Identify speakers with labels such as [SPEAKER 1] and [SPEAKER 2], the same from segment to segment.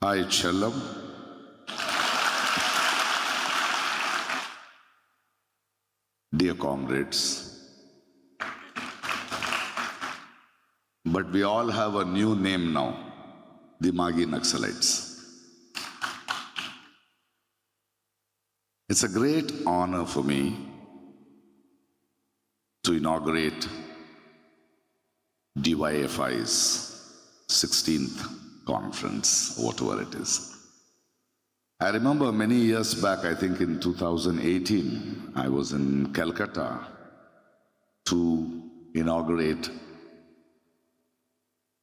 [SPEAKER 1] Hi, Chellam. Dear comrades, but we all have a new name now, Dimagi Naxalites. It's a great honor for me to inaugurate DYFI's 16th conference, whatever it is. I remember many years back, I think in 2018, I was in Calcutta to inaugurate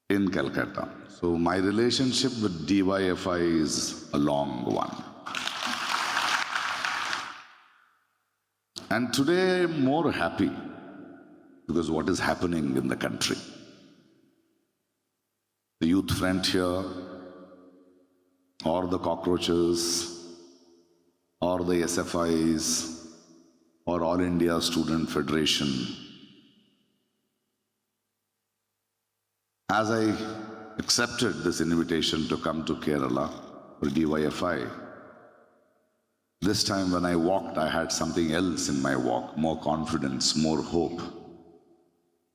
[SPEAKER 1] in Calcutta. So my relationship with DYFI is a long one. And today I'm more happy because what is happening in the country. The youth front here, or the cockroaches, or the SFIs, or All India Student Federation. As I accepted this invitation to come to Kerala for DYFI, this time when I walked, I had something else in my walk, more confidence, more hope,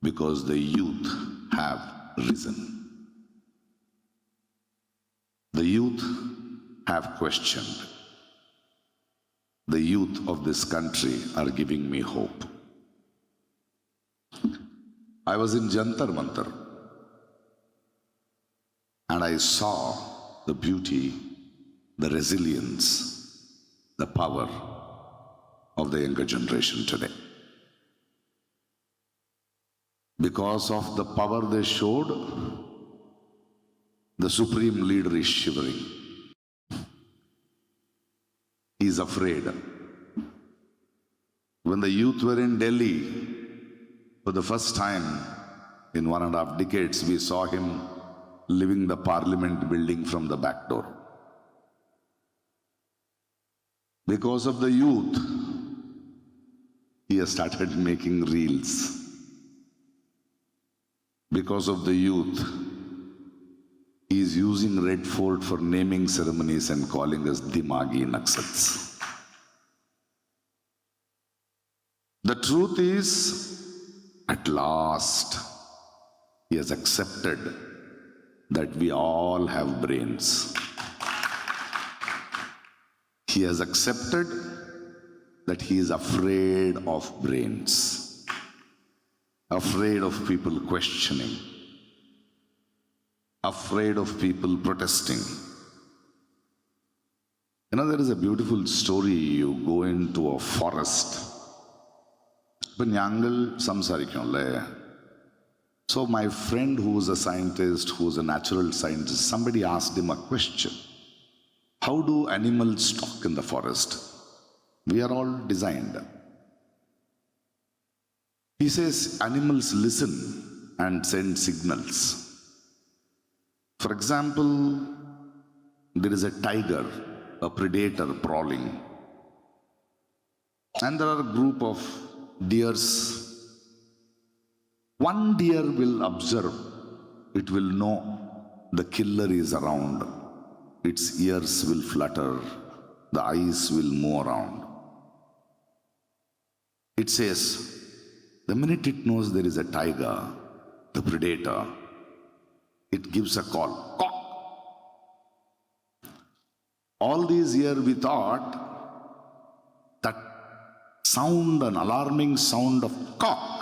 [SPEAKER 1] because the youth have risen. The youth have questioned. The youth of this country are giving me hope. I was in Jantar Mantar and I saw the beauty, the resilience, the power of the younger generation today. Because of the power they showed, the supreme leader is shivering. He is afraid. When the youth were in Delhi, for the first time in 1.5 decades, we saw him leaving the parliament building from the back door. Because of the youth, he has started making reels. Because of the youth, he is using Red Fort for naming ceremonies and calling us Dimagi Naxals. The truth is, at last, he has accepted that we all have brains. He has accepted that he is afraid of brains, afraid of people questioning, afraid of people protesting. You know, there is a beautiful story. You go into a forest. So my friend who is a scientist, who is a natural scientist, somebody asked him a question. How do animals talk in the forest? We are all designed. He says animals listen and send signals. For example, there is a tiger, a predator prowling, and there are a group of deers. One deer will observe, it will know the killer is around. Its ears will flutter, the eyes will move around. It says, the minute it knows there is a tiger, the predator, it gives a call, cock. All these years we thought that sound, an alarming sound of cock,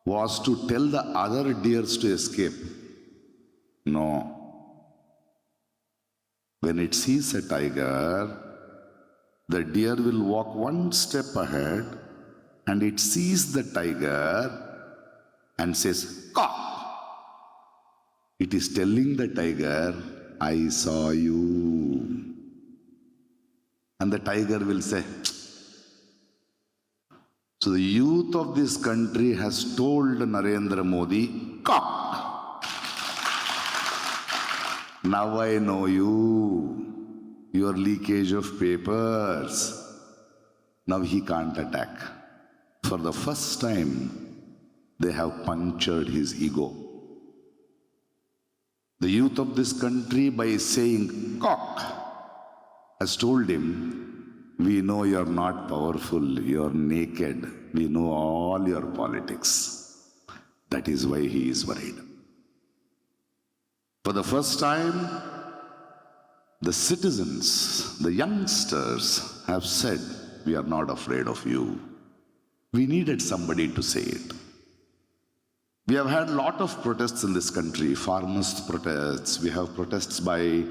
[SPEAKER 1] was to tell the other deers to escape. No. When it sees a tiger, the deer will walk one step ahead and it sees the tiger and says, cock. It is telling the tiger, I saw you. And the tiger will say, so the youth of this country has told Narendra Modi, cock. Now I know you, your leakage of papers. Now he can't attack. For the first time, they have punctured his ego. The youth of this country, by saying cock, has told him, we know you're not powerful, you're naked, we know all your politics. That is why he is worried. For the first time, the citizens, the youngsters have said, we are not afraid of you. We needed somebody to say it. We have had a lot of protests in this country, farmers' protests, we have protests by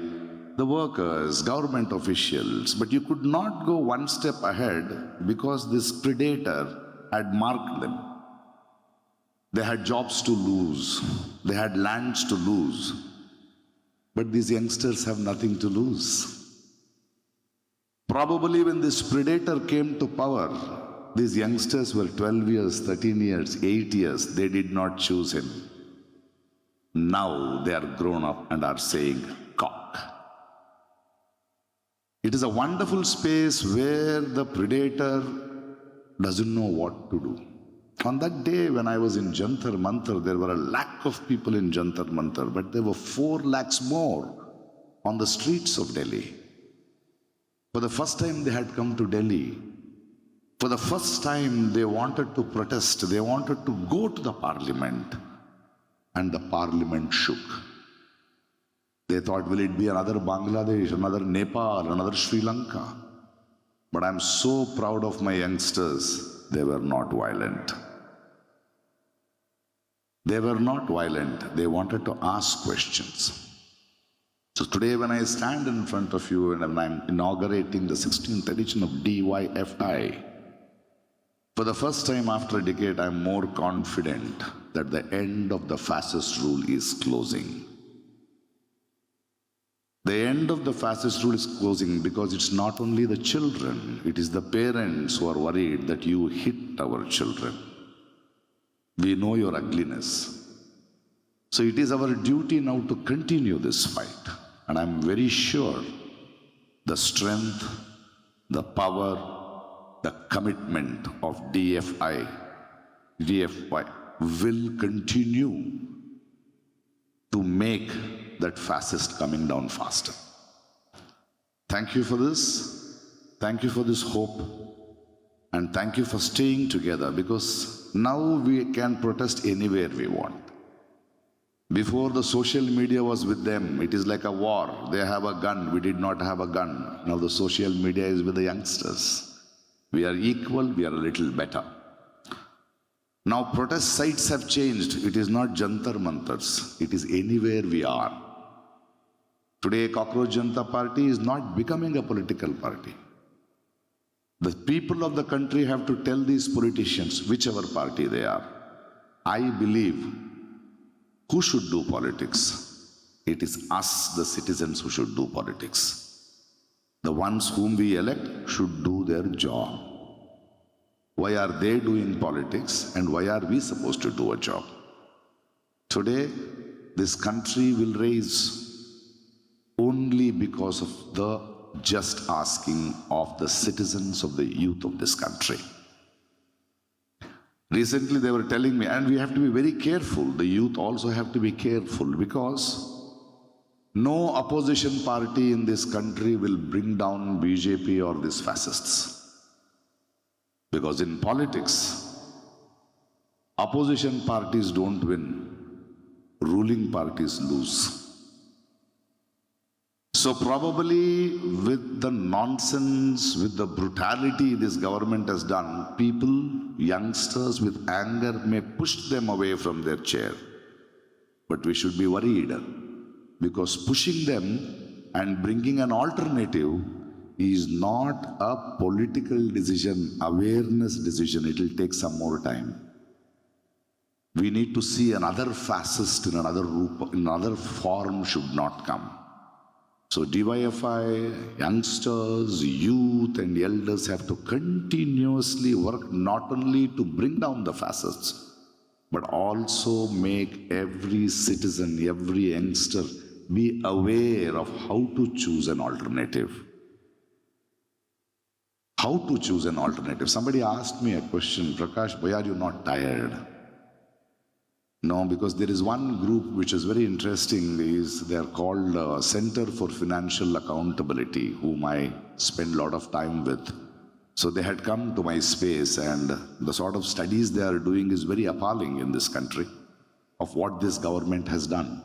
[SPEAKER 1] the workers, government officials, but you could not go one step ahead because this predator had marked them. They had jobs to lose, they had lands to lose, but these youngsters have nothing to lose. Probably when this predator came to power, these youngsters were 12 years, 13 years, 8 years. They did not choose him. Now they are grown up and are saying, cock. It is a wonderful space where the predator doesn't know what to do. On that day when I was in Jantar Mantar, there were 1 lakh of people in Jantar Mantar, but there were 4 lakhs more on the streets of Delhi. For the first time they had come to Delhi. For the first time they wanted to protest, they wanted to go to the parliament, and the parliament shook. They thought, will it be another Bangladesh, another Nepal, another Sri Lanka? But I'm so proud of my youngsters, they were not violent. They were not violent, they wanted to ask questions. So today when I stand in front of you and I'm inaugurating the 16th edition of DYFI, for the first time after a decade, I'm more confident that the end of the fascist rule is closing. The end of the fascist rule is closing because it's not only the children, it is the parents who are worried that you hit our children. We know your ugliness. So it is our duty now to continue this fight. And I'm very sure the strength, the power, the commitment of DYFI will continue to make that fascist coming down faster. Thank you for this. Thank you for this hope. And thank you for staying together, because now we can protest anywhere we want. Before, the social media was with them. It is like a war. They have a gun. We did not have a gun. Now the social media is with the youngsters. We are equal, we are a little better. Now protest sites have changed. It is not Jantar Mantars. It is anywhere we are. Today, Cockroach Janata Party is not becoming a political party. The people of the country have to tell these politicians, whichever party they are. I believe who should do politics? It is us, the citizens, who should do politics. The ones whom we elect should do their job. Why are they doing politics and why are we supposed to do a job? Today, this country will raise only because of the just asking of the citizens, of the youth of this country. Recently they were telling me, and we have to be very careful, the youth also have to be careful, because no opposition party in this country will bring down BJP or these fascists. Because in politics, opposition parties don't win, ruling parties lose. So probably with the nonsense, with the brutality this government has done, people, youngsters with anger may push them away from their chair. But we should be worried, because pushing them and bringing an alternative is not a political decision, awareness decision. It will take some more time. We need to see another fascist in another form should not come. So DYFI, youngsters, youth and elders have to continuously work not only to bring down the fascists, but also make every citizen, every youngster be aware of how to choose an alternative. How to choose an alternative. Somebody asked me a question, Prakash, why are you not tired? No, because there is one group which is very interesting. They are called Center for Financial Accountability, whom I spend a lot of time with. So they had come to my space, and the sort of studies they are doing is very appalling in this country of what this government has done.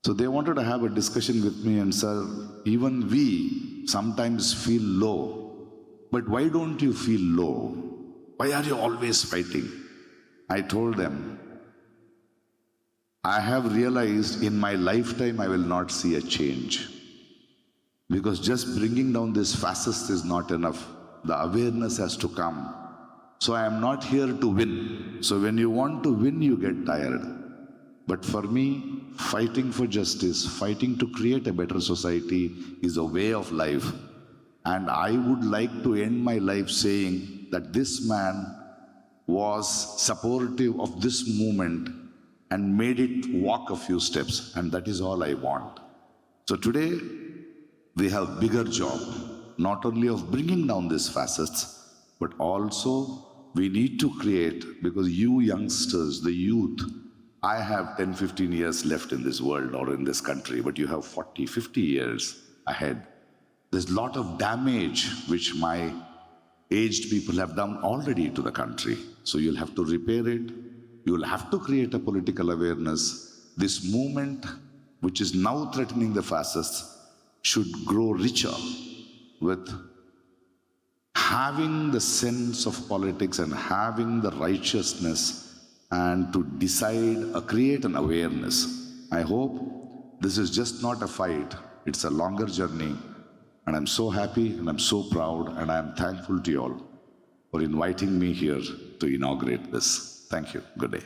[SPEAKER 1] So they wanted to have a discussion with me, and sir, even we sometimes feel low. But why don't you feel low? Why are you always fighting? I told them, I have realized in my lifetime I will not see a change. Because just bringing down this fascist is not enough. The awareness has to come. So I am not here to win. So when you want to win, you get tired. But for me, fighting for justice, fighting to create a better society is a way of life. And I would like to end my life saying that this man was supportive of this movement and made it walk a few steps, and that is all I want. So today, we have bigger job, not only of bringing down these fascists, but also we need to create, because you youngsters, the youth, I have 10, 15 years left in this world or in this country, but you have 40, 50 years ahead. There's a lot of damage which my aged people have done already to the country. So you'll have to repair it. You will have to create a political awareness. This movement, which is now threatening the fascists, should grow richer with having the sense of politics and having the righteousness and to decide, create an awareness. I hope this is just not a fight. It's a longer journey. And I'm so happy and I'm so proud and I'm thankful to you all for inviting me here to inaugurate this. Thank you. Good day.